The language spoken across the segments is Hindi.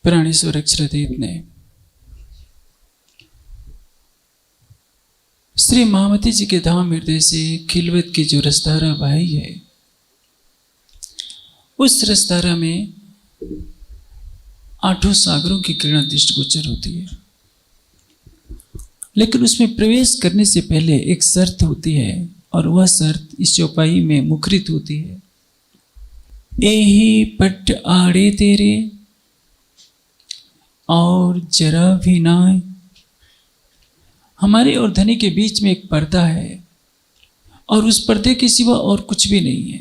प्राणेश्वर अक्षरदेव ने श्री महामती जी के धाम हृदय से खिलवत की जो रसधारा बहाई है, उस रसधारा में आठों सागरों की किरण दृष्टिगोचर होती है। लेकिन उसमें प्रवेश करने से पहले एक शर्त होती है, और वह शर्त इस चौपाई में मुखरित होती है। एही पट आड़े तेरे और जरा भी ना। हमारे और धनी के बीच में एक पर्दा है, और उस पर्दे के सिवा और कुछ भी नहीं है।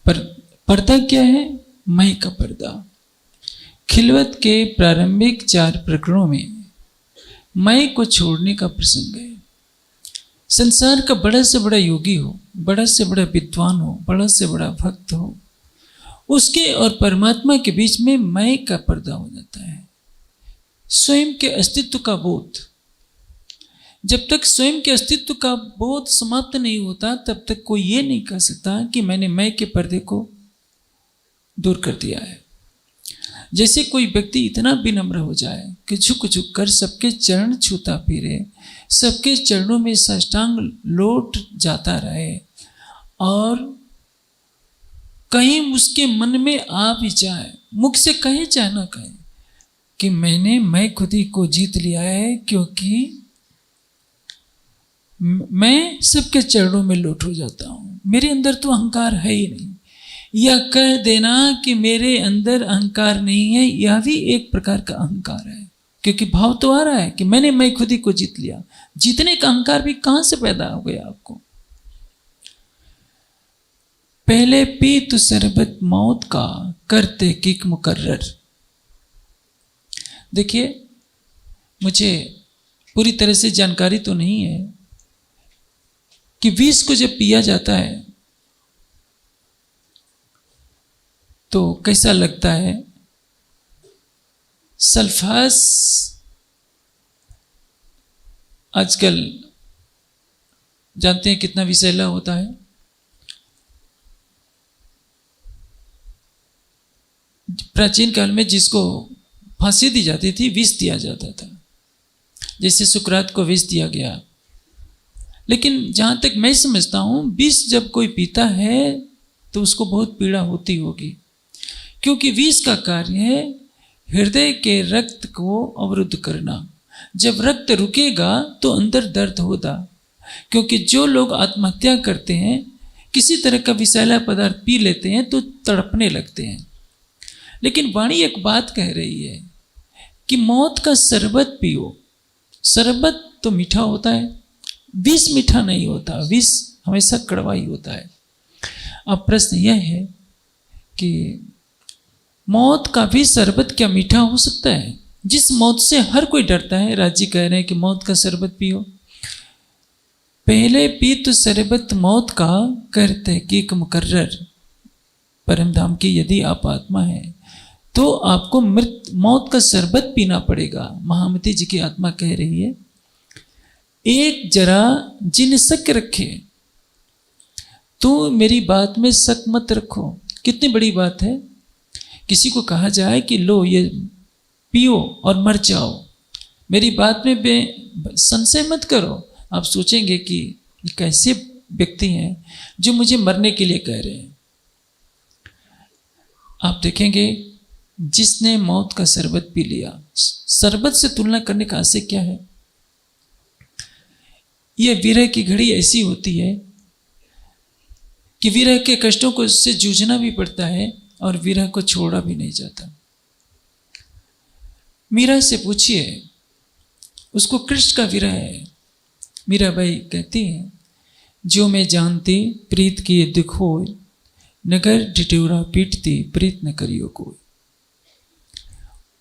पर पर्दा क्या है? मैं का पर्दा। खिलवत के प्रारंभिक 4 प्रकरणों में मैं को छोड़ने का प्रसंग है। संसार का बड़ा से बड़ा योगी हो, बड़ा से बड़ा विद्वान हो, बड़ा से बड़ा भक्त हो, उसके और परमात्मा के बीच में मैं का पर्दा हो जाता है। स्वयं के अस्तित्व का बोध। जब तक स्वयं के अस्तित्व का बोध समाप्त नहीं होता, तब तक कोई ये नहीं कह सकता कि मैंने मैं के पर्दे को दूर कर दिया है। जैसे कोई व्यक्ति इतना विनम्र हो जाए कि झुक झुक कर सबके चरण छूता फिरे, सबके चरणों में साष्टांग लौट जाता रहे, और कहीं उसके मन में आ भी जाए, मुख से कहे चाहे ना कहे, कि मैं खुद ही को जीत लिया है, क्योंकि मैं सबके चरणों में लौट हो जाता हूं, मेरे अंदर तो अहंकार है ही नहीं। या कह देना कि मेरे अंदर अहंकार नहीं है, यह भी एक प्रकार का अहंकार है, क्योंकि भाव तो आ रहा है कि मैं खुद ही को जीत लिया। जीतने का अहंकार भी कहां से पैदा हो गया आपको? पहले पी तो शरबत मौत का, करते किक मुकर्रर। देखिए, मुझे पूरी तरह से जानकारी तो नहीं है कि विष को जब पिया जाता है तो कैसा लगता है। सल्फास आजकल जानते हैं कितना विषैला होता है। प्राचीन काल में जिसको फांसी दी जाती थी, विष दिया जाता था, जैसे सुकरात को विष दिया गया। लेकिन जहां तक मैं समझता हूं, विष जब कोई पीता है तो उसको बहुत पीड़ा होती होगी, क्योंकि विष का कार्य है हृदय के रक्त को अवरुद्ध करना। जब रक्त रुकेगा तो अंदर दर्द होगा, क्योंकि जो लोग आत्महत्या करते हैं, किसी तरह का विषैला पदार्थ पी लेते हैं तो तड़पने लगते हैं। लेकिन वाणी एक बात कह रही है कि मौत का शरबत पियो। शरबत तो मीठा होता है, विष मीठा नहीं होता, विष हमेशा कड़वा ही होता है। अब प्रश्न यह है कि मौत का भी शरबत क्या मीठा हो सकता है? जिस मौत से हर कोई डरता है, राजी कह रहे हैं कि मौत का शरबत पियो। पहले पी तो शरबत मौत का, कर तहकीक मुकर्रर। परम धाम की यदि आप आत्मा है तो आपको मौत का शरबत पीना पड़ेगा। महामती जी की आत्मा कह रही है, एक जरा जिन शक रखे, तो मेरी बात में शक मत रखो। कितनी बड़ी बात है। किसी को कहा जाए कि लो ये पियो और मर जाओ, मेरी बात में संशय मत करो। आप सोचेंगे कि कैसे व्यक्ति हैं जो मुझे मरने के लिए कह रहे हैं। आप देखेंगे, जिसने मौत का शरबत पी लिया, शरबत से तुलना करने का आशय क्या है? यह विरह की घड़ी ऐसी होती है कि विरह के कष्टों को उससे जूझना भी पड़ता है, और विरह को छोड़ा भी नहीं जाता। मीरा से पूछिए, उसको कृष्ण का विरह है। मीराबाई कहती हैं, जो मैं जानती प्रीत किए दुख होय, नगर ढिठौरा पीटती प्रीत न करियो कोई।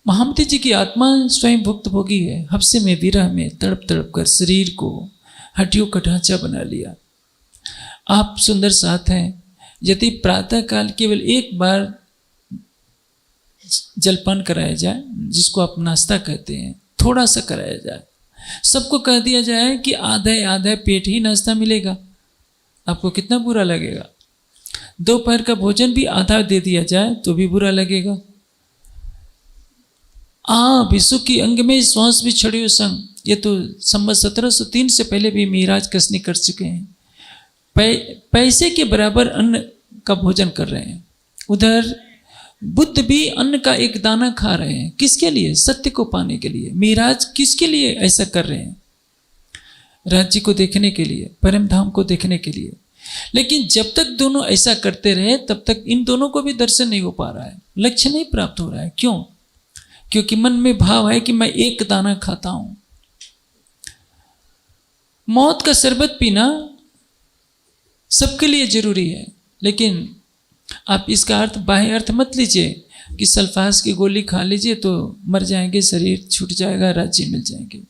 महामती जी की आत्मा स्वयं भुक्त भोगी है। हफ्से में विरह में तड़प तड़प कर शरीर को हड्डियों का ढांचा बना लिया। आप सुंदर साथ हैं, यदि प्रातः काल केवल एक बार जलपान कराया जाए, जिसको आप नाश्ता कहते हैं, थोड़ा सा कराया जाए, सबको कह दिया जाए कि आधे आधे पेट ही नाश्ता मिलेगा, आपको कितना बुरा लगेगा। दोपहर का भोजन भी आधा दे दिया जाए तो भी बुरा लगेगा। आप यीशु की अंग में श्वास भी छड़ियो संग, ये तो संवत 1703 से पहले भी मिराज कसनी कर चुके हैं। पैसे के बराबर अन्न का भोजन कर रहे हैं। उधर बुद्ध भी अन्न का एक दाना खा रहे हैं। किसके लिए? सत्य को पाने के लिए। मिराज किसके लिए ऐसा कर रहे हैं? राज्य को देखने के लिए, परम धाम को देखने के लिए। लेकिन जब तक दोनों ऐसा करते रहे तब तक इन दोनों को भी दर्शन नहीं हो पा रहा है, लक्ष्य नहीं प्राप्त हो रहा है। क्यों? क्योंकि मन में भाव है कि मैं एक दाना खाता हूं। मौत का शरबत पीना सबके लिए जरूरी है, लेकिन आप इसका अर्थ, बाह्य अर्थ मत लीजिए कि सल्फास की गोली खा लीजिए तो मर जाएंगे, शरीर छूट जाएगा, राज्य मिल जाएंगे।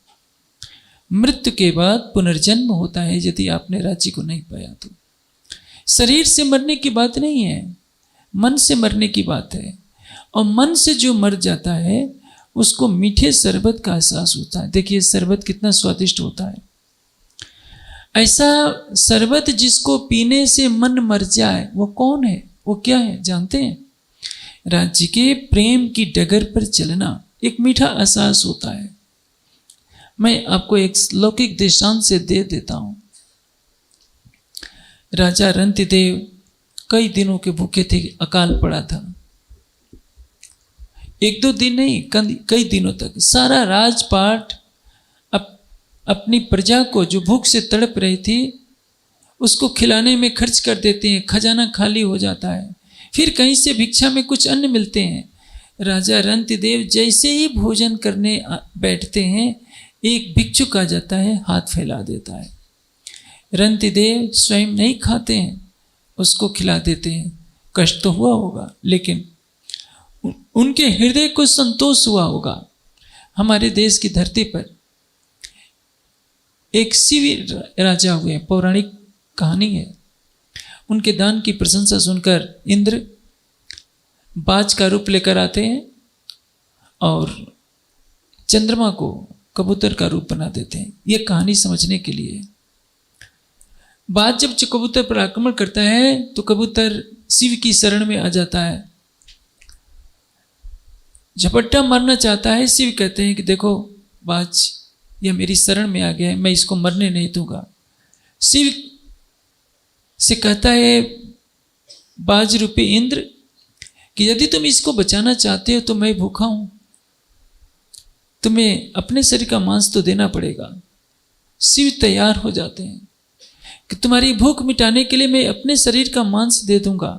मृत्यु के बाद पुनर्जन्म होता है यदि आपने राज्य को नहीं पाया तो। शरीर से मरने की बात नहीं है, मन से मरने की बात है। और मन से जो मर जाता है उसको मीठे शरबत का एहसास होता है। देखिए शरबत कितना स्वादिष्ट होता है। ऐसा शरबत जिसको पीने से मन मर जाए, वो कौन है? वो क्या है जानते हैं? राज्य के प्रेम की डगर पर चलना एक मीठा एहसास होता है। मैं आपको एक लौकिक दृष्टांत से दे देता हूं। राजा रंतिदेव कई दिनों के भूखे थे, अकाल पड़ा था। एक दो दिन नहीं, कई दिनों तक सारा राजपाट अपनी प्रजा को जो भूख से तड़प रही थी उसको खिलाने में खर्च कर देते हैं। खजाना खाली हो जाता है। फिर कहीं से भिक्षा में कुछ अन्न मिलते हैं। राजा रंतिदेव जैसे ही भोजन करने बैठते हैं, एक भिक्षुक आ जाता है, हाथ फैला देता है। रंतिदेव स्वयं नहीं खाते हैं, उसको खिला देते हैं। कष्ट तो हुआ होगा, लेकिन उनके हृदय को संतोष हुआ होगा। हमारे देश की धरती पर एक शिवी राजा हुए, पौराणिक कहानी है। उनके दान की प्रशंसा सुनकर इंद्र बाज का रूप लेकर आते हैं और चंद्रमा को कबूतर का रूप बना देते हैं। ये कहानी समझने के लिए। बाज जब कबूतर पर आक्रमण करता है तो कबूतर शिव की शरण में आ जाता है, झपट्टा मारना चाहता है। शिव कहते हैं कि देखो बाज, यह मेरी शरण में आ गया है, मैं इसको मरने नहीं दूंगा। शिव से कहता है बाज रूपी इंद्र कि यदि तुम इसको बचाना चाहते हो तो मैं भूखा हूं, तुम्हें अपने शरीर का मांस तो देना पड़ेगा। शिव तैयार हो जाते हैं कि तुम्हारी भूख मिटाने के लिए मैं अपने शरीर का मांस दे दूंगा।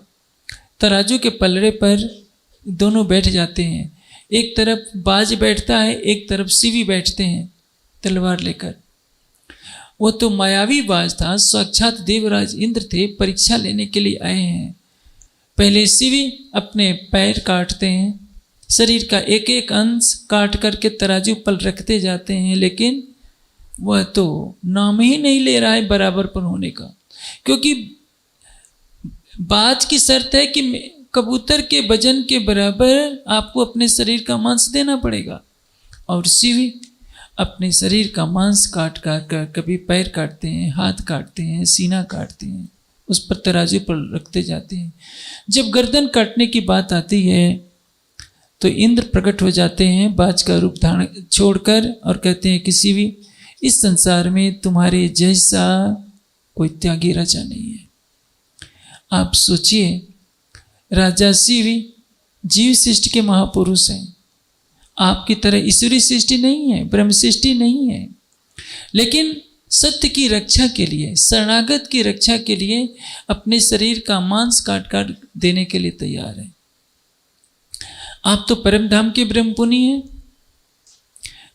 तराजू के पलड़े पर दोनों बैठ जाते हैं। एक तरफ बाज बैठता है, एक तरफ शिवी बैठते हैं तलवार लेकर। वो तो मायावी बाज था, साक्षात देवराज इंद्र थे, परीक्षा लेने के लिए आए हैं। पहले शिवी अपने पैर काटते हैं, शरीर का एक एक अंश काट करके तराजू पर रखते जाते हैं, लेकिन वह तो नाम ही नहीं ले रहा है बराबर पर होने का। क्योंकि बाज की शर्त है कि कबूतर के वजन के बराबर आपको अपने शरीर का मांस देना पड़ेगा। और शिवी अपने शरीर का मांस काट कर कभी पैर काटते हैं, हाथ काटते हैं, सीना काटते हैं, उस पर तराजू पर रखते जाते हैं। जब गर्दन काटने की बात आती है तो इंद्र प्रकट हो जाते हैं बाज का रूप धारण छोड़कर और कहते हैं कि शिवी, इस संसार में तुम्हारे जैसा कोई त्यागी राजा नहीं है। आप सोचिए, राजा शिवी जीव सृष्टि के महापुरुष हैं। आपकी तरह ईश्वरीय सृष्टि नहीं है, ब्रह्म सृष्टि नहीं है, लेकिन सत्य की रक्षा के लिए, शरणागत की रक्षा के लिए अपने शरीर का मांस काट काट देने के लिए तैयार है। आप तो परम धाम के ब्रह्मपुनी हैं।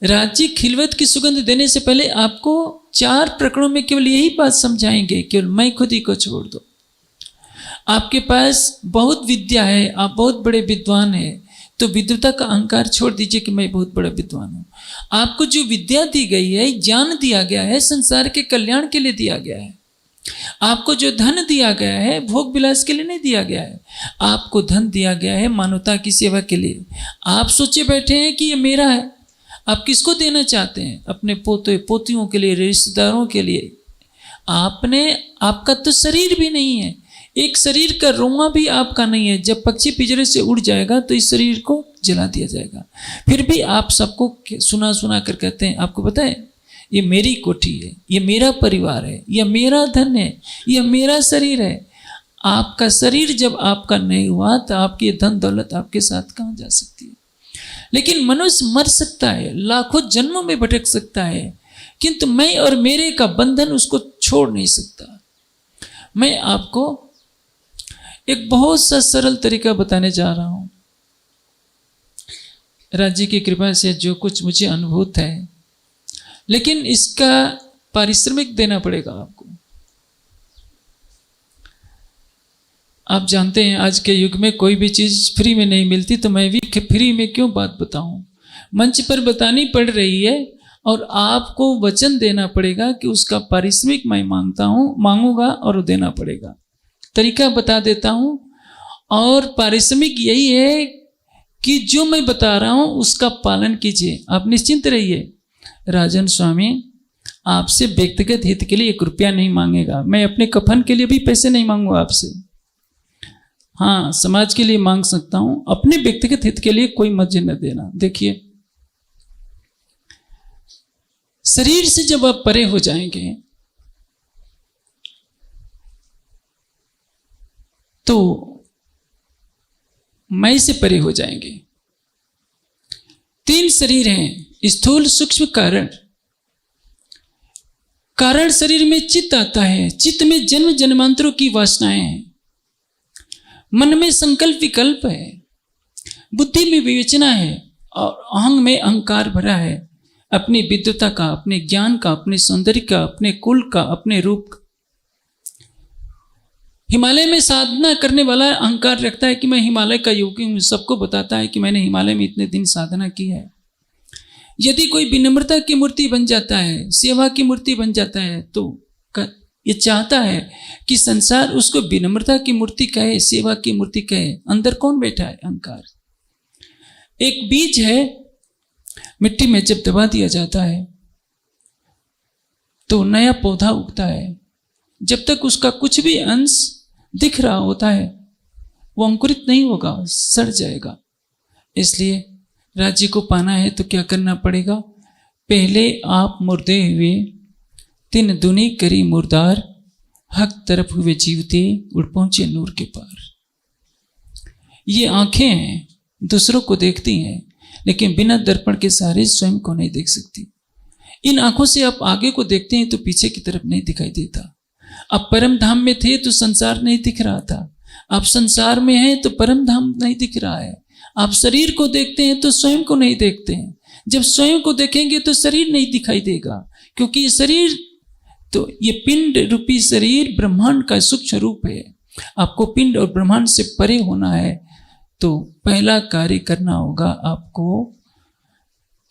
राज्य खिलवत की सुगंध देने से पहले आपको 4 प्रकरणों में केवल यही बात समझाएंगे, केवल मैं खुद ही को छोड़ दो। आपके पास बहुत विद्या है, आप बहुत बड़े विद्वान हैं, तो विद्वता का अहंकार छोड़ दीजिए कि मैं बहुत बड़ा विद्वान हूँ। आपको जो विद्या दी गई है, ज्ञान दिया गया है, संसार के कल्याण के लिए दिया गया है। आपको जो धन दिया गया है, भोग विलास के लिए नहीं दिया गया है। आपको धन दिया गया है मानवता की सेवा के लिए। आप सोचे बैठे हैं कि ये मेरा है। आप किसको देना चाहते हैं? अपने पोते पोतियों के लिए, रिश्तेदारों के लिए। आपका तो शरीर भी नहीं है, एक शरीर का रोमा भी आपका नहीं है। जब पक्षी पिंजरे से उड़ जाएगा तो इस शरीर को जला दिया जाएगा। फिर भी आप सबको सुना सुना कर कहते हैं, आपको पता है ये मेरी कोठी है, ये मेरा परिवार है, ये मेरा धन है, ये मेरा शरीर है। आपका शरीर जब आपका नहीं हुआ तो आपकी धन दौलत आपके साथ कहाँ जा सकती है। लेकिन मनुष्य मर सकता है, लाखों जन्मों में भटक सकता है, किंतु मैं और मेरे का बंधन उसको छोड़ नहीं सकता। मैं आपको एक बहुत सा सरल तरीका बताने जा रहा हूं। राज्य की कृपा से जो कुछ मुझे अनुभूत है, लेकिन इसका पारिश्रमिक देना पड़ेगा आपको। आप जानते हैं आज के युग में कोई भी चीज फ्री में नहीं मिलती, तो मैं भी फ्री में क्यों बात बताऊं। मंच पर बतानी पड़ रही है और आपको वचन देना पड़ेगा कि उसका पारिश्रमिक मैं मांगूंगा और देना पड़ेगा। तरीका बता देता हूं, और पारिश्रमिक यही है कि जो मैं बता रहा हूं उसका पालन कीजिए। आप निश्चिंत रहिए, राजन स्वामी आपसे व्यक्तिगत हित के लिए 1 रुपया नहीं मांगेगा। मैं अपने कफन के लिए भी पैसे नहीं मांगूंगा आपसे। हाँ, समाज के लिए मांग सकता हूं, अपने व्यक्तिगत हित के लिए कोई मर्जी न देना। देखिए, शरीर से जब आप परे हो जाएंगे तो मैं से परे हो जाएंगे। 3 शरीर हैं, स्थूल सूक्ष्म कारण। कारण शरीर में चित्त आता है, चित्त में जन्म जन्मांतरों की वासनाएं हैं, मन में संकल्प विकल्प है, बुद्धि में विवेचना है और अहंग में अहंकार भरा है। अपनी विद्वता का, अपने ज्ञान का, अपने सौंदर्य का, अपने कुल का, अपने रूप का। हिमालय में साधना करने वाला अहंकार रखता है कि मैं हिमालय का योगी हूं, सबको बताता है कि मैंने हिमालय में इतने दिन साधना की है। यदि कोई विनम्रता की मूर्ति बन जाता है, सेवा की मूर्ति बन जाता है, तो ये चाहता है कि संसार उसको विनम्रता की मूर्ति कहे, सेवा की मूर्ति कहे। अंदर कौन बैठा है? अहंकार। एक बीज है, मिट्टी में जब दबा दिया जाता है तो नया पौधा उगता है। जब तक उसका कुछ भी अंश दिख रहा होता है वो अंकुरित नहीं होगा, सड़ जाएगा। इसलिए राज्य को पाना है तो क्या करना पड़ेगा? पहले आप मुर्दे हुए, 3 दुनी करी मुर्दार, हक तरफ हुए जीवते, उड़ पहुंचे नूर के पार। ये आंखें हैं, दूसरों को देखती हैं, लेकिन बिना दर्पण के सहारे स्वयं को नहीं देख सकती। इन आंखों से आप आगे को देखते हैं तो पीछे की तरफ नहीं दिखाई देता। आप परम धाम में थे तो संसार नहीं दिख रहा था, आप संसार में हैं तो परम धाम नहीं दिख रहा है। आप शरीर को देखते हैं तो स्वयं को नहीं देखते हैं। जब स्वयं को देखेंगे तो शरीर नहीं दिखाई देगा, क्योंकि ये शरीर तो ये पिंड रूपी शरीर ब्रह्मांड का सूक्ष्म रूप है। आपको पिंड और ब्रह्मांड से परे होना है तो पहला कार्य करना होगा आपको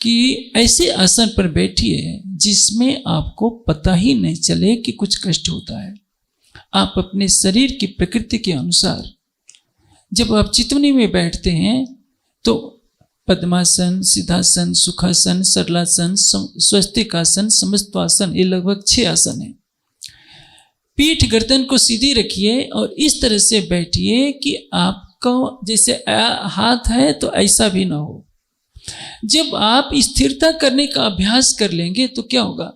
कि ऐसे आसन पर बैठिए जिसमें आपको पता ही नहीं चले कि कुछ कष्ट होता है। आप अपने शरीर की प्रकृति के अनुसार जब आप चितवनी में बैठते हैं तो पद्मासन, सिद्धासन, सुखासन, सरलासन, स्वस्तिकासन, समस्तवासन, ये लगभग 6 आसन है। पीठ गर्दन को सीधी रखिए और इस तरह से बैठिए कि आपको जैसे हाथ है तो ऐसा भी ना हो। जब आप स्थिरता करने का अभ्यास कर लेंगे तो क्या होगा?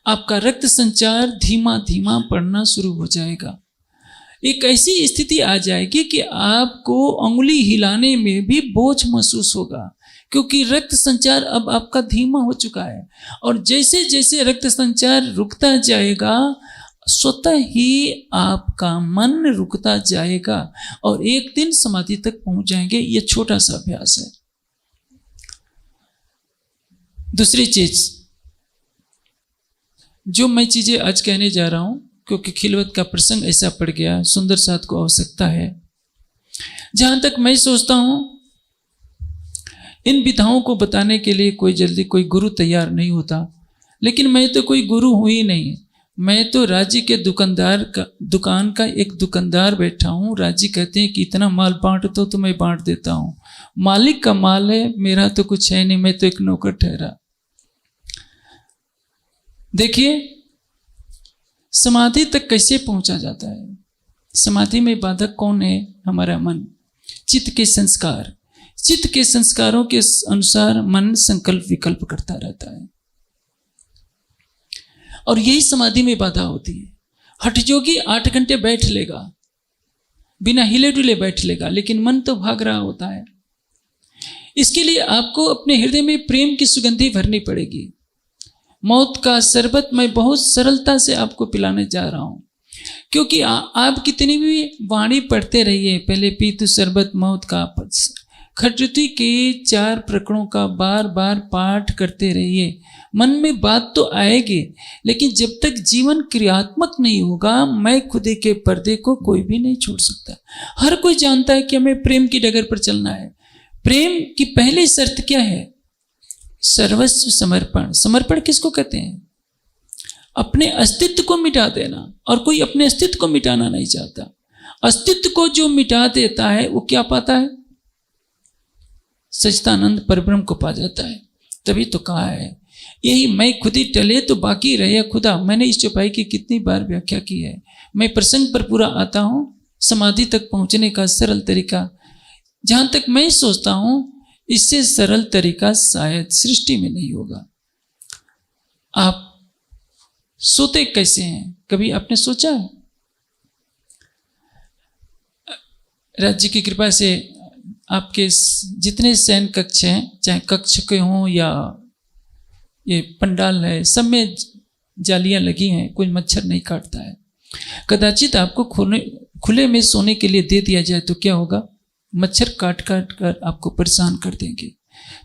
आपका रक्त संचार धीमा धीमा पड़ना शुरू हो जाएगा। एक ऐसी स्थिति आ जाएगी कि आपको उंगली हिलाने में भी बोझ महसूस होगा, क्योंकि रक्त संचार अब आपका धीमा हो चुका है। और जैसे जैसे रक्त संचार रुकता जाएगा स्वतः ही आपका मन रुकता जाएगा और एक दिन समाधि तक पहुंच जाएंगे। ये छोटा सा अभ्यास है। दूसरी चीज जो मैं चीजें आज कहने जा रहा हूं, क्योंकि खिलवत का प्रसंग ऐसा पड़ गया, सुंदर साथ को आवश्यकता है। जहां तक मैं सोचता हूं इन विधाओं को बताने के लिए कोई जल्दी कोई गुरु तैयार नहीं होता, लेकिन मैं तो कोई गुरु हूं ही नहीं। मैं तो राज्य के दुकान का एक दुकानदार बैठा हूं। राज्य कहते हैं कि इतना माल बांट दो तो मैं बांट देता हूं। मालिक का माल है, मेरा तो कुछ है नहीं, मैं तो एक नौकर ठहरा। देखिए समाधि तक कैसे पहुंचा जाता है। समाधि में बाधक कौन है? हमारा मन, चित्त के संस्कार। चित्त के संस्कारों के अनुसार मन संकल्प विकल्प करता रहता है, और यही समाधि में बाधा होती है। हठयोगी 8 घंटे बैठ लेगा, बिना हिले डुले बैठ लेगा, लेकिन मन तो भाग रहा होता है। इसके लिए आपको अपने हृदय में प्रेम की सुगंधी भरनी पड़ेगी। मौत का शरबत मैं बहुत सरलता से आपको पिलाने जा रहा हूं, क्योंकि आप कितनी भी वाणी पढ़ते रहिए, पहले पीतु शरबत मौत का, खटरुति के 4 प्रकरणों का बार बार पाठ करते रहिए, मन में बात तो आएगी, लेकिन जब तक जीवन क्रियात्मक नहीं होगा, मैं खुदी के पर्दे को कोई भी नहीं छोड़ सकता। हर कोई जानता है कि हमें प्रेम की डगर पर चलना है। प्रेम की पहली शर्त क्या है? सर्वस्व समर्पण। समर्पण किसको कहते हैं? अपने अस्तित्व को मिटा देना, और कोई अपने अस्तित्व को मिटाना नहीं चाहता। अस्तित्व को जो मिटा देता है वो क्या पाता है? सच्चिदानंद परब्रह्म को पा जाता है। तभी तो कहा है, यही मैं खुदी टले तो बाकी रहे खुदा। मैंने इस चौपाई की कितनी बार व्याख्या की है। मैं प्रसंग पर पूरा आता हूं, समाधि तक पहुंचने का सरल तरीका, जहां तक मैं सोचता हूं इससे सरल तरीका शायद सृष्टि में नहीं होगा। आप सोते कैसे हैं, कभी आपने सोचा? राज्य की कृपा से आपके जितने शयन कक्ष हैं, चाहे कक्ष के हों या ये पंडाल है, सब में जालियां लगी हैं, कोई मच्छर नहीं काटता है। कदाचित आपको खुले में सोने के लिए दे दिया जाए तो क्या होगा? मच्छर काट काट कर आपको परेशान कर देंगे।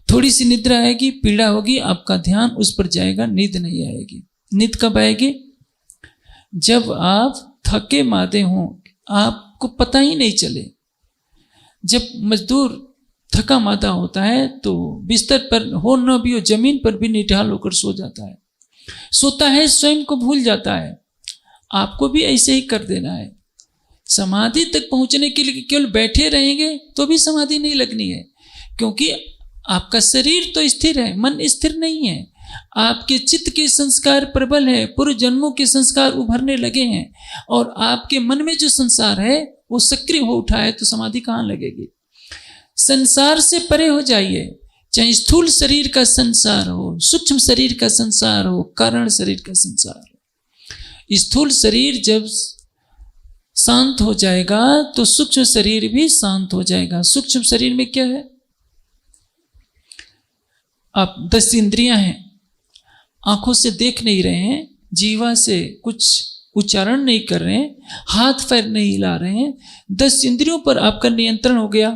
थोड़ी सी निद्रा आएगी, पीड़ा होगी, आपका ध्यान उस पर जाएगा, नींद नहीं आएगी। नींद कब आएगी? जब आप थके मादे हों, आपको पता ही नहीं चले। जब मजदूर थका मादा होता है तो बिस्तर पर हो न भी हो, जमीन पर भी निढाल होकर सो जाता है, सोता है, स्वयं को भूल जाता है। आपको भी ऐसे ही कर देना है। समाधि तक पहुंचने के लिए केवल बैठे रहेंगे तो भी समाधि नहीं लगनी है, क्योंकि आपका शरीर तो स्थिर है, मन स्थिर नहीं है। आपके चित्त के संस्कार प्रबल है, पूर्व जन्मों के संस्कार उभरने लगे हैं, और आपके मन में जो संसार है वो सक्रिय हो उठा है, तो समाधि कहाँ लगेगी? संसार से परे हो जाइए, चाहे स्थूल शरीर का संसार हो, सूक्ष्म शरीर का संसार हो, कारण शरीर का संसार हो। स्थूल शरीर जब शांत हो जाएगा तो सूक्ष्म शरीर भी शांत हो जाएगा। सूक्ष्म शरीर में क्या है? आप 10 इंद्रियां हैं, आंखों से देख नहीं रहे हैं, जीवा से कुछ उच्चारण नहीं कर रहे हैं, हाथ पैर नहीं हिला रहे हैं, 10 इंद्रियों पर आपका नियंत्रण हो गया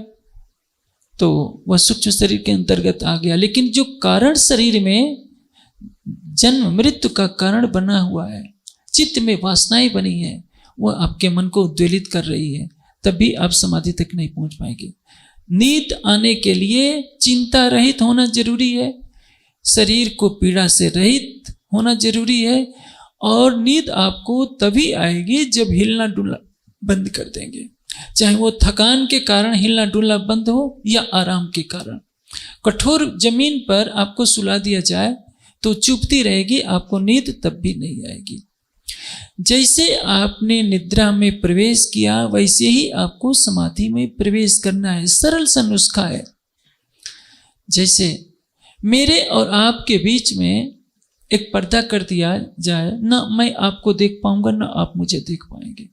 तो वह सूक्ष्म शरीर के अंतर्गत आ गया। लेकिन जो कारण शरीर में जन्म मृत्यु का कारण बना हुआ है, चित्त में वासनाएं बनी है, वह आपके मन को उद्वेलित कर रही है, तभी आप समाधि तक नहीं पहुंच पाएंगे। नींद आने के लिए चिंता रहित होना जरूरी है, शरीर को पीड़ा से रहित होना जरूरी है, और नींद आपको तभी आएगी जब हिलना डुलना बंद कर देंगे, चाहे वो थकान के कारण हिलना डुलना बंद हो या आराम के कारण। कठोर जमीन पर आपको सुला दिया जाए तो चुभती रहेगी, आपको नींद तब भी नहीं आएगी। जैसे आपने निद्रा में प्रवेश किया, वैसे ही आपको समाधि में प्रवेश करना है। सरल सा नुस्खा है। जैसे मेरे और आपके बीच में एक पर्दा कर दिया जाए, ना मैं आपको देख पाऊंगा ना आप मुझे देख पाएंगे।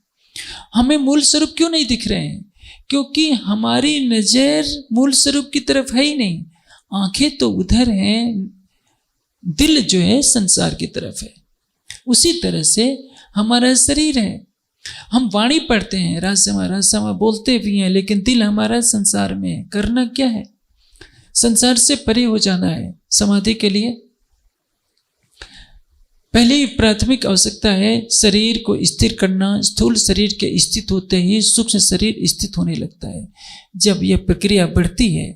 हमें मूल स्वरूप क्यों नहीं दिख रहे हैं? क्योंकि हमारी नजर मूल स्वरूप की तरफ है ही नहीं। आंखें तो उधर हैं, दिल जो है संसार की तरफ है। उसी तरह से हमारा शरीर है। हम वाणी पढ़ते हैं, रासमा बोलते भी हैं, लेकिन दिल हमारा संसार में है। करना क्या है? संसार से परे हो जाना है। समाधि के लिए पहली प्राथमिक आवश्यकता है शरीर को स्थिर करना। स्थूल शरीर के स्थित होते ही सूक्ष्म शरीर स्थित होने लगता है। जब यह प्रक्रिया बढ़ती है,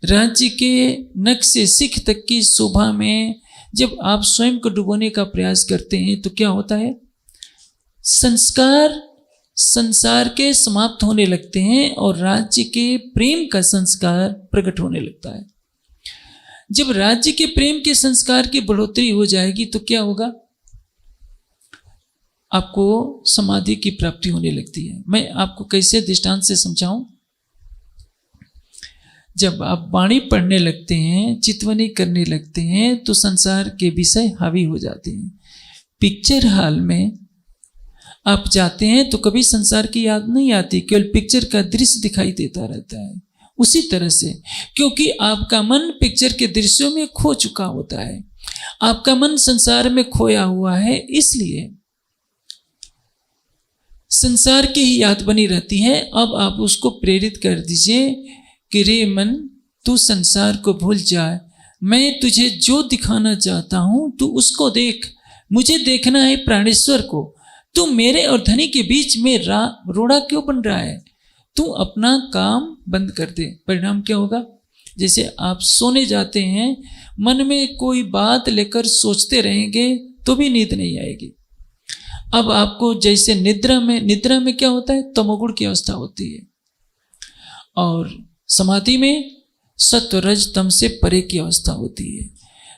राज्य के नख से सिख तक की शोभा में जब आप स्वयं को डुबोने का प्रयास करते हैं तो क्या होता है? संस्कार संसार के समाप्त होने लगते हैं और राज्य के प्रेम का संस्कार प्रकट होने लगता है। जब राज्य के प्रेम के संस्कार की बढ़ोतरी हो जाएगी तो क्या होगा? आपको समाधि की प्राप्ति होने लगती है। मैं आपको कैसे दृष्टांत से समझाऊं? जब आप वाणी पढ़ने लगते हैं, चितवनी करने लगते हैं, तो संसार के विषय हावी हो जाते हैं। पिक्चर हॉल में आप जाते हैं तो कभी संसार की याद नहीं आती, केवल पिक्चर का दृश्य दिखाई देता रहता है। उसी तरह से, क्योंकि आपका मन पिक्चर के दृश्यों में खो चुका होता है, आपका मन संसार में खोया हुआ है, इसलिए संसार की ही याद बनी रहती है। अब आप उसको प्रेरित कर दीजिए कि रे मन, तू संसार को भूल जाए, मैं तुझे जो दिखाना चाहता हूं तू उसको देख, मुझे देखना है प्राणेश्वर को। तू मेरे और धनी के बीच में रोड़ा क्यों बन रहा है? तू अपना काम बंद कर दे। परिणाम क्या होगा? जैसे आप सोने जाते हैं, मन में कोई बात लेकर सोचते रहेंगे तो भी नींद नहीं आएगी। अब आपको जैसे निद्रा में क्या होता है? तमोगुण की अवस्था होती है, और समाधि में सत्व रज तम से परे की अवस्था होती है।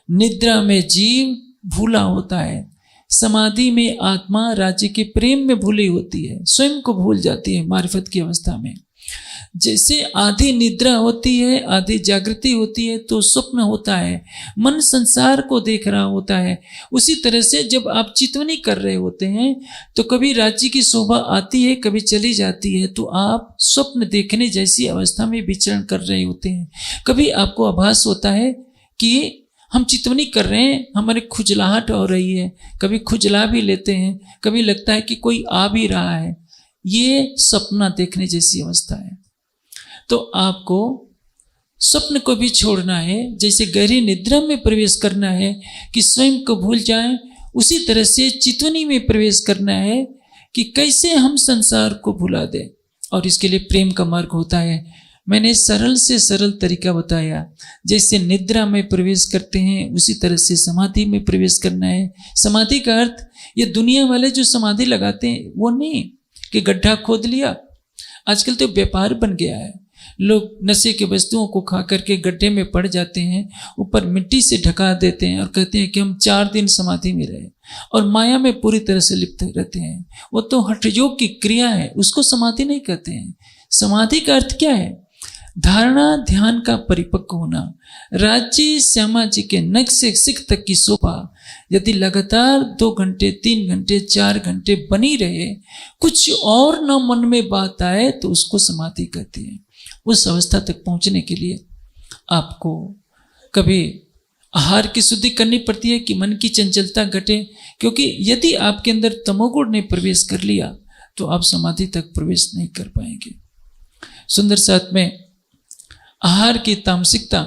निद्रा में जीव भूला होता है, समाधि में आत्मा राज्य के प्रेम में भूली होती है, स्वयं को भूल जाती है मारिफत की अवस्था में। जैसे आधी निद्रा होती है, आधी जागृति होती है, तो स्वप्न होता है, मन संसार को देख रहा होता है। उसी तरह से जब आप चितवनी कर रहे होते हैं तो कभी राज्य की शोभा आती है, कभी चली जाती है, तो आप स्वप्न देखने जैसी अवस्था में विचरण कर रहे होते हैं। कभी आपको आभास होता है कि हम चितवनी कर रहे हैं, हमारी खुजलाहट हो रही है, कभी खुजला भी लेते हैं, कभी लगता है कि कोई आ भी रहा है। ये सपना देखने जैसी अवस्था है। तो आपको स्वप्न को भी छोड़ना है, जैसे गहरी निद्रा में प्रवेश करना है कि स्वयं को भूल जाएं, उसी तरह से चितवनी में प्रवेश करना है कि कैसे हम संसार को भुला दें। और इसके लिए प्रेम का मार्ग होता है। मैंने सरल से सरल तरीका बताया, जैसे निद्रा में प्रवेश करते हैं उसी तरह से समाधि में प्रवेश करना है। समाधि का अर्थ ये दुनिया वाले जो समाधि लगाते हैं वो नहीं कि गड्ढा खोद लिया। आजकल तो व्यापार बन गया है, लोग नशे के वस्तुओं को खा करके गड्ढे में पड़ जाते हैं, ऊपर मिट्टी से ढका देते हैं और कहते हैं कि हम 4 दिन समाधि में रहे, और माया में पूरी तरह से लिप्त रहते हैं। वो तो हठ योग की क्रिया है, उसको समाधि नहीं कहते हैं। समाधि का अर्थ क्या है? धारणा ध्यान का परिपक्व होना। राज्य श्यामा जी के नख से सिख तक की शोभा यदि लगातार 2 घंटे 3 घंटे 4 घंटे बनी रहे, कुछ और न मन में बात आए, तो उसको समाधि कहते हैं। उस अवस्था तक पहुंचने के लिए आपको कभी आहार की शुद्धि करनी पड़ती है कि मन की चंचलता घटे, क्योंकि यदि आपके अंदर तमोगुण ने प्रवेश कर लिया तो आप समाधि तक प्रवेश नहीं कर पाएंगे। सुंदर साथ में आहार की तामसिकता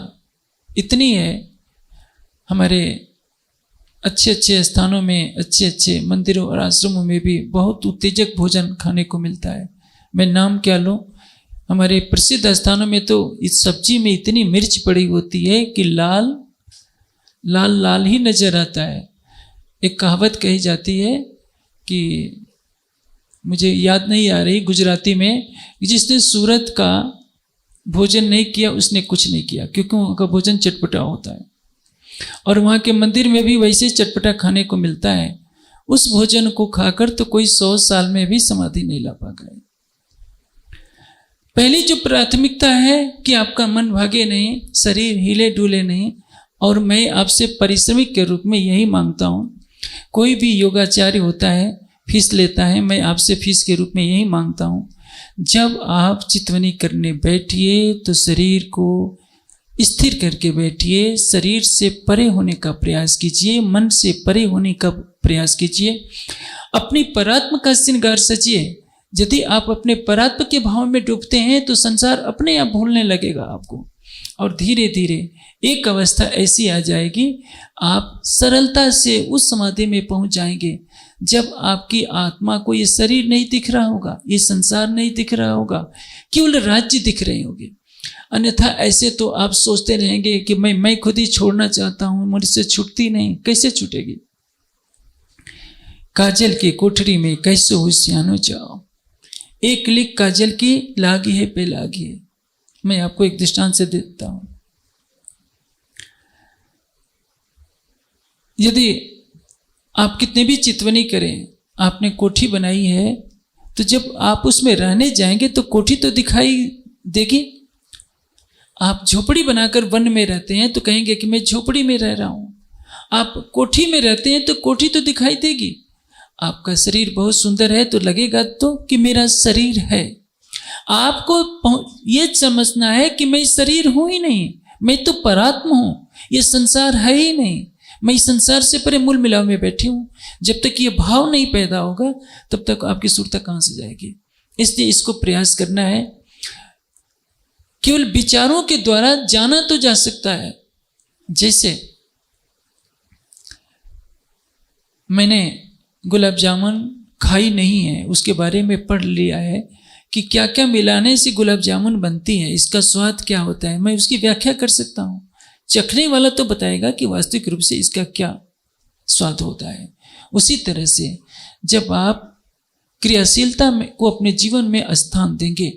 इतनी है, हमारे अच्छे अच्छे स्थानों में, अच्छे अच्छे मंदिरों और आश्रमों में भी बहुत उत्तेजक भोजन खाने को मिलता है। मैं नाम क्या लूँ, हमारे प्रसिद्ध स्थानों में तो इस सब्जी में इतनी मिर्च पड़ी होती है कि लाल लाल लाल ही नजर आता है। एक कहावत कही जाती है कि मुझे याद नहीं आ रही गुजराती में, जिसने सूरत का भोजन नहीं किया उसने कुछ नहीं किया, क्योंकि वहाँ का भोजन चटपटा होता है, और वहाँ के मंदिर में भी वैसे चटपटा खाने को मिलता है। उस भोजन को खाकर तो कोई 100 साल में भी समाधि नहीं ला पा गए। पहली जो प्राथमिकता है कि आपका मन भागे नहीं, शरीर हिले डुले नहीं, और मैं आपसे परिश्रमिक के रूप में यही मांगता हूँ। कोई भी योगाचार्य होता है, फीस लेता है, मैं आपसे फीस के रूप में यही मांगता हूँ, जब आप चितवनी करने बैठिए तो शरीर को स्थिर करके बैठिए, शरीर से परे होने का प्रयास कीजिए, मन से परे होने का प्रयास कीजिए, अपनी परात्म का श्रृंगार सजिए। यदि आप अपने परात्म के भाव में डूबते हैं तो संसार अपने आप भूलने लगेगा आपको, और धीरे धीरे एक अवस्था ऐसी आ जाएगी, आप सरलता से उस समाधि में पहुंच जाएंगे जब आपकी आत्मा को ये शरीर नहीं दिख रहा होगा, ये संसार नहीं दिख रहा होगा, केवल राज्य दिख रहे होंगे। अन्यथा ऐसे तो आप सोचते रहेंगे कि मैं खुद ही छोड़ना चाहता हूं, मुझसे छूटती नहीं। कैसे छूटेगी? काजल की कोठरी में कैसे होशियानो जाओ, एक लिक काजल की लागी है पे लागी है। मैं आपको एक दृष्टांत से देता हूं। यदि आप कितने भी चितवनी करें, आपने कोठी बनाई है, तो जब आप उसमें रहने जाएंगे तो कोठी तो दिखाई देगी। आप झोपड़ी बनाकर वन में रहते हैं तो कहेंगे कि मैं झोपड़ी में रह रहा हूं। आप कोठी में रहते हैं तो कोठी तो दिखाई देगी। आपका शरीर बहुत सुंदर है तो लगेगा तो कि मेरा शरीर है। आपको ये समझना है कि मैं शरीर हूं ही नहीं, मैं तो परात्मा हूं, ये संसार है ही नहीं, मैं इस संसार से परे मूल मिलाव में बैठी हूं। जब तक ये भाव नहीं पैदा होगा तब तक आपकी सुरता कहां से जाएगी। इसलिए इसको प्रयास करना है। केवल विचारों के द्वारा जाना तो जा सकता है। जैसे मैंने गुलाब जामुन खाई नहीं है, उसके बारे में पढ़ लिया है कि क्या क्या मिलाने से गुलाब जामुन बनती है, इसका स्वाद क्या होता है, मैं उसकी व्याख्या कर सकता हूँ। चखने वाला तो बताएगा कि वास्तविक रूप से इसका क्या स्वाद होता है। उसी तरह से जब आप क्रियाशीलता को अपने जीवन में स्थान देंगे,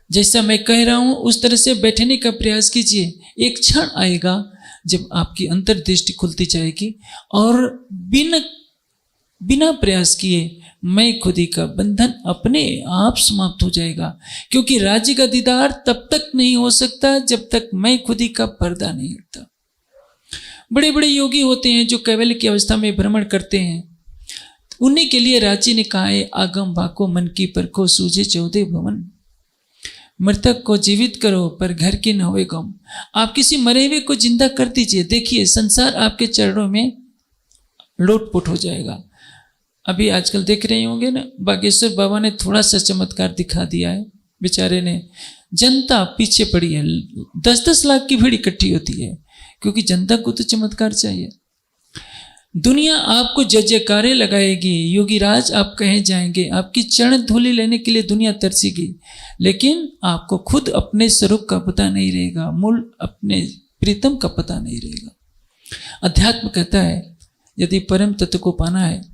जैसा मैं कह रहा हूँ उस तरह से बैठने का प्रयास कीजिए। एक क्षण आएगा जब आपकी अंतर्दृष्टि खुलती जाएगी और बिना प्रयास किए मैं खुदी का बंधन अपने आप समाप्त हो जाएगा। क्योंकि राज्य का दीदार तब तक नहीं हो सकता जब तक मैं खुदी का पर्दा नहीं हटता। बड़े बड़े योगी होते हैं जो कैवल्य की अवस्था में भ्रमण करते हैं, उन्हीं के लिए रांची ने कहा है, आगम भाको मन की परखो सूझे 14 भवन। मृतक को जीवित करो पर घर की न होए गम। आप किसी मरे हुए को जिंदा कर दीजिए, देखिए संसार आपके चरणों में लोटपोट हो जाएगा। अभी आजकल देख रहे होंगे ना, बागेश्वर बाबा ने थोड़ा सा चमत्कार दिखा दिया है। बेचारे ने, जनता पीछे पड़ी है, 10-10 लाख की भीड़ इकट्ठी होती है क्योंकि जनता को तो चमत्कार चाहिए। दुनिया आपको जय जयकारे लगाएगी, योगी राज आप कहे जाएंगे, आपकी चरण धूलि लेने के लिए दुनिया तरसेगी, लेकिन आपको खुद अपने स्वरूप का पता नहीं रहेगा, मूल अपने प्रीतम का पता नहीं रहेगा। अध्यात्म कहता है यदि परम तत्व को पाना है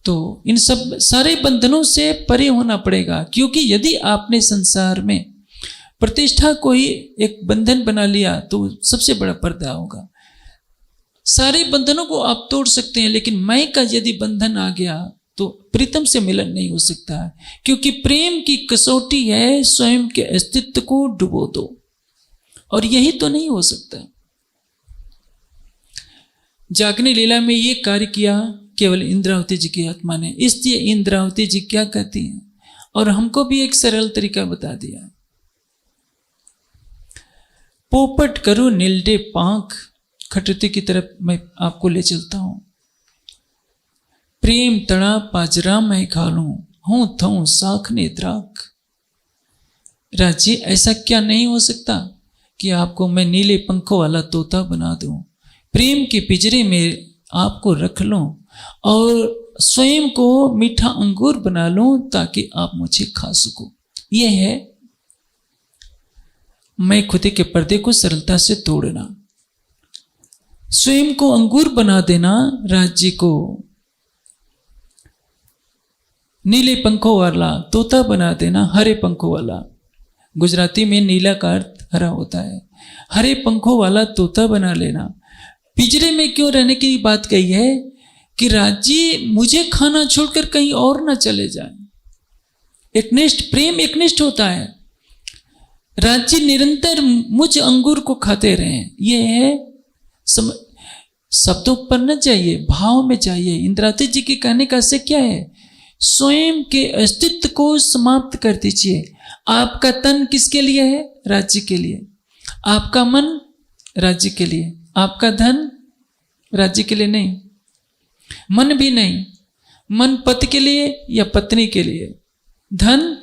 तो इन सब सारे बंधनों से परे होना पड़ेगा। क्योंकि यदि आपने संसार में प्रतिष्ठा को ही एक बंधन बना लिया तो सबसे बड़ा पर्दा होगा। सारे बंधनों को आप तोड़ सकते हैं, लेकिन मैं का यदि बंधन आ गया तो प्रीतम से मिलन नहीं हो सकता है। क्योंकि प्रेम की कसौटी है स्वयं के अस्तित्व को डुबो दो, और यही तो नहीं हो सकता। जागने लीला में ये कार्य किया केवल इंद्रावती जी की आत्मा ने, इसलिए इंद्रावती जी क्या कहती हैं और हमको भी एक सरल तरीका बता दिया। पोपट करो नीलडे पांख, खटती की तरफ मैं आपको ले चलता हूं। प्रेम तड़ा पाजरा मैं खा लूं, हूं थऊं साख ने द्राख। राजी ऐसा क्या नहीं हो सकता कि आपको मैं नीले पंखों वाला तोता बना दूं, प्रेम के पिंजरे में आपको रख लूं और स्वयं को मीठा अंगूर बना लूं ताकि आप मुझे खा सको। यह है मैं खुदे के पर्दे को सरलता से तोड़ना, स्वयं को अंगूर बना देना, राज्य को नीले पंखों वाला तोता बना देना, हरे पंखों वाला। गुजराती में नीला का अर्थ हरा होता है, हरे पंखों वाला तोता बना लेना। पिंजरे में क्यों रहने की बात कही है कि राज्य मुझे खाना छोड़कर कहीं और ना चले जाए। एकनिष्ठ प्रेम एकनिष्ठ होता है, राज्य निरंतर मुझ अंगूर को खाते रहे। यह है शब्दों पर न चाहिए, भाव में चाहिए। इंद्रावती जी के कहने का से क्या है, स्वयं के अस्तित्व को समाप्त कर दीजिए। आपका तन किसके लिए है? राज्य के लिए। आपका मन राज्य के लिए, आपका धन राज्य के लिए नहीं, मन भी नहीं। मन पति के लिए या पत्नी के लिए, धन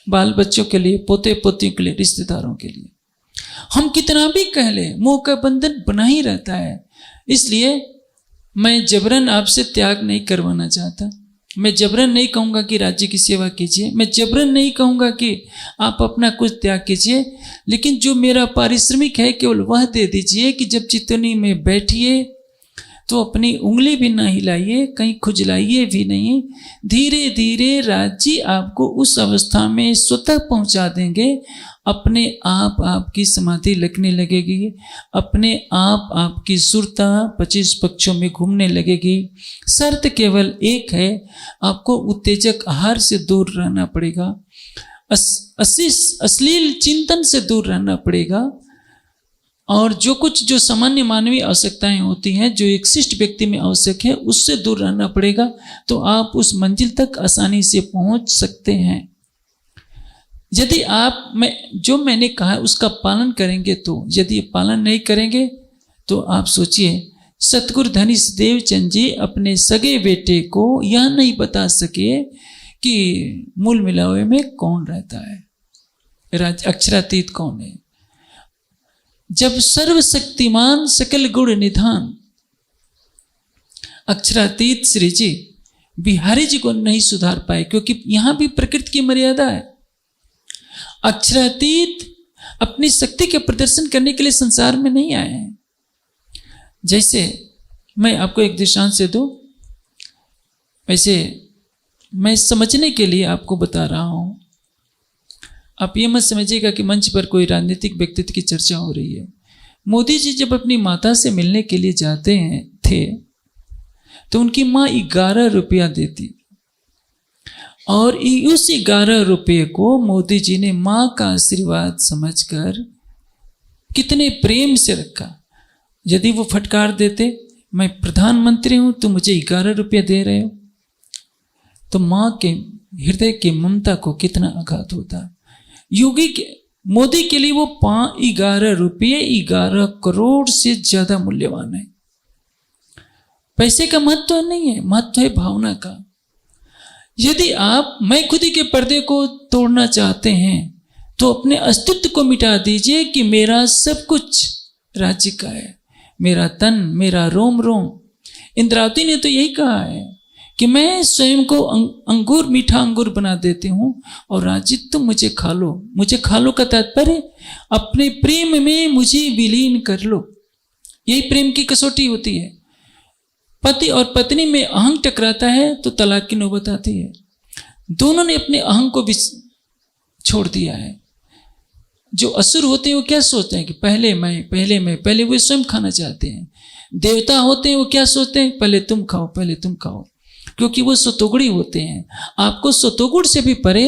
बाल बच्चों के लिए, पोते पोतियों के लिए, रिश्तेदारों के लिए। हम कितना भी कह लें, मोह का बंधन बना ही रहता है। इसलिए मैं जबरन आपसे त्याग नहीं करवाना चाहता। मैं जबरन नहीं कहूँगा कि राज्य की सेवा कीजिए, मैं जबरन नहीं कहूँगा कि आप अपना कुछ त्याग कीजिए, लेकिन जो मेरा पारिश्रमिक है केवल वह दे दीजिए कि जब चितौनी में बैठिए तो अपनी उंगली भी ना हिलाइए, कहीं खुजलाइए भी नहीं। धीरे धीरे राज्य आपको उस अवस्था में स्वतः पहुंचा देंगे। अपने आप आपकी समाधि लगने लगेगी, अपने आप आपकी सुरता 25 पक्षों में घूमने लगेगी। शर्त केवल एक है, आपको उत्तेजक आहार से दूर रहना पड़ेगा। अश्लील चिंतन से दूर रहना पड़ेगा। और जो सामान्य मानवीय आवश्यकताएं होती हैं, जो एक शिष्ट व्यक्ति में आवश्यक है, उससे दूर रहना पड़ेगा। तो आप उस मंजिल तक आसानी से पहुंच सकते हैं। यदि आप जो मैंने कहा उसका पालन करेंगे तो, यदि पालन नहीं करेंगे तो आप सोचिए, सतगुरु धनीश देवचंद जी अपने सगे बेटे को यह नहीं बता सके कि मूल मिलावे में कौन रहता है, अक्षरातीत कौन है। जब सर्वशक्तिमान सकल गुण निधान अक्षरातीत श्री जी बिहारी जी को नहीं सुधार पाए, क्योंकि यहां भी प्रकृति की मर्यादा है। अक्षरातीत अपनी शक्ति के प्रदर्शन करने के लिए संसार में नहीं आए हैं। जैसे मैं आपको एक दृष्टांत से दूं, वैसे मैं समझने के लिए आपको बता रहा हूं। आप ये मत समझिएगा कि मंच पर कोई राजनीतिक व्यक्तित्व की चर्चा हो रही है। मोदी जी जब अपनी माता से मिलने के लिए जाते थे तो उनकी माँ 11 रुपया देती, और उस 11 रुपये को मोदी जी ने माँ का आशीर्वाद समझकर कितने प्रेम से रखा। यदि वो फटकार देते, मैं प्रधानमंत्री हूं, तुम मुझे 11 रुपये दे रहे हो, तो माँ के हृदय की ममता को कितना आघात होता। मोदी के लिए वो 11 रुपये 11 करोड़ से ज्यादा मूल्यवान है। पैसे का महत्व नहीं है, महत्व है भावना का। यदि आप मैं खुदी के पर्दे को तोड़ना चाहते हैं तो अपने अस्तित्व को मिटा दीजिए कि मेरा सब कुछ राज्य का है, मेरा तन, मेरा रोम रोम। इंद्रावती ने तो यही कहा है कि मैं स्वयं को अंगूर, मीठा अंगूर बना देती हूं और राज्य तुम मुझे खा लो। मुझे खा लो का तात्पर्य अपने प्रेम में मुझे विलीन कर लो। यही प्रेम की कसौटी होती है। पति और पत्नी में अहंग टकराता है तो तलाक की नौबत आती है। दोनों ने अपने अहंग को भी छोड़ दिया है। जो असुर होते हैं वो क्या सोचते हैं कि पहले मैं, वो स्वयं खाना चाहते हैं। देवता होते हैं वो क्या सोचते हैं, पहले तुम खाओ, क्योंकि वो सतोगुणी होते हैं। आपको सतोगुण से भी परे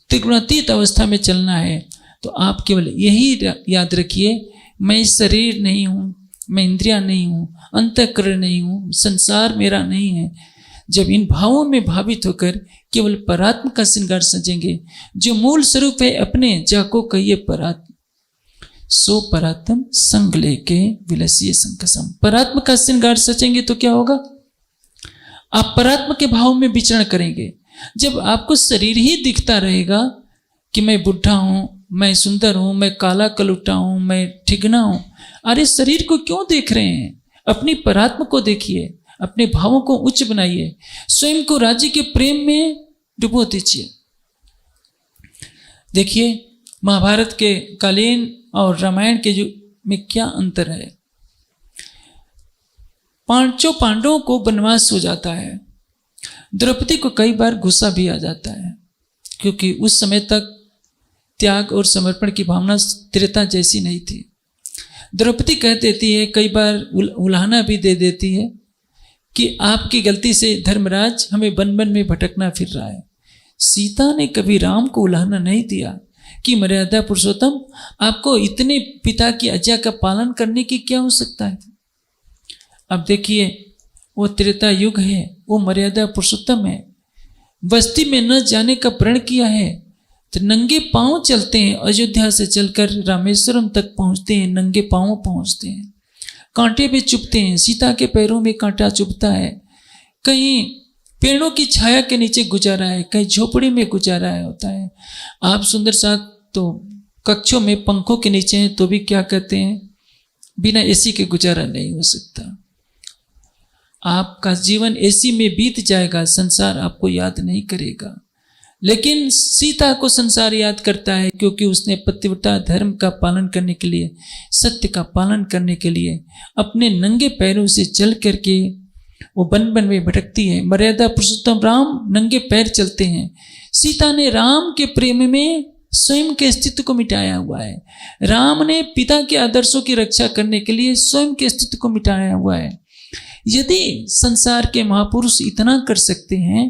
त्रिगुणातीत अवस्था में चलना है। तो आप केवल यही याद रखिए, मैं शरीर नहीं हूं, मैं इंद्रिया नहीं हूं, अंतःकरण नहीं हूं, संसार मेरा नहीं है। जब इन भावों में भावित होकर केवल परात्म का श्रृंगार सजेंगे, जो मूल स्वरूप है अपने, जाको कहिए परात्म, सो परात्म संग लेके विलसिए संकसम। परात्म का श्रृंगार सजेंगे तो क्या होगा, आप परात्म के भाव में विचरण करेंगे। जब आपको शरीर ही दिखता रहेगा कि मैं बुढ़ा हूं, मैं सुंदर हूं, मैं काला कलुटा हूं, मैं ठिगना हूं, अरे शरीर को क्यों देख रहे हैं? अपनी परात्म को देखिए, अपने भावों को उच्च बनाइए, स्वयं को राज्य के प्रेम में डुबो दीजिए। देखिए महाभारत के कालीन और रामायण के युग में क्या अंतर है। पांचों पांडवों को वनवास हो जाता है। द्रौपदी को कई बार गुस्सा भी आ जाता है, क्योंकि उस समय तक त्याग और समर्पण की भावना स्थिरता जैसी नहीं थी। द्रौपदी कह देती है, कई बार उलाहना भी दे देती है कि आपकी गलती से धर्मराज हमें वन वन में भटकना फिर रहा है। सीता ने कभी राम को उलाहना नहीं दिया कि मर्यादा पुरुषोत्तम, आपको इतने पिता की आज्ञा का पालन करने की क्या आवश्यकता है। अब देखिए वो त्रेता युग है, वो मर्यादा पुरुषोत्तम है। बस्ती में न जाने का प्रण किया है तो नंगे पांव चलते हैं। अयोध्या से चलकर रामेश्वरम तक पहुंचते हैं, नंगे पांव पहुंचते हैं, कांटे पे चुभते हैं। सीता के पैरों में कांटा चुभता है। कहीं पेड़ों की छाया के नीचे गुजारा है, कहीं झोपड़ी में गुजारा है होता है। आप सुंदर साथ तो कक्षों में पंखों के नीचे हैं तो भी क्या कहते हैं, बिना एसी के गुजारा नहीं हो सकता। आपका जीवन एसी में बीत जाएगा, संसार आपको याद नहीं करेगा। लेकिन सीता को संसार याद करता है, क्योंकि उसने पतिव्रता धर्म का पालन करने के लिए, सत्य का पालन करने के लिए अपने नंगे पैरों से चल करके वो वन वन में भटकती है। मर्यादा पुरुषोत्तम राम नंगे पैर चलते हैं। सीता ने राम के प्रेम में स्वयं के अस्तित्व को मिटाया हुआ है। राम ने पिता के आदर्शों की रक्षा करने के लिए स्वयं के अस्तित्व को मिटाया हुआ है। यदि संसार के महापुरुष इतना कर सकते हैं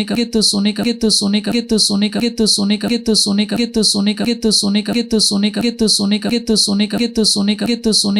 सोने का, तो सोने का, तो सोने का, तो सोने का, तो सोने का, तो सोने का, तो सोने का, तो सोने का, तो सोने का, तो सोने का, तो सोने का, तो सोने का, तो सोने का, तो सोने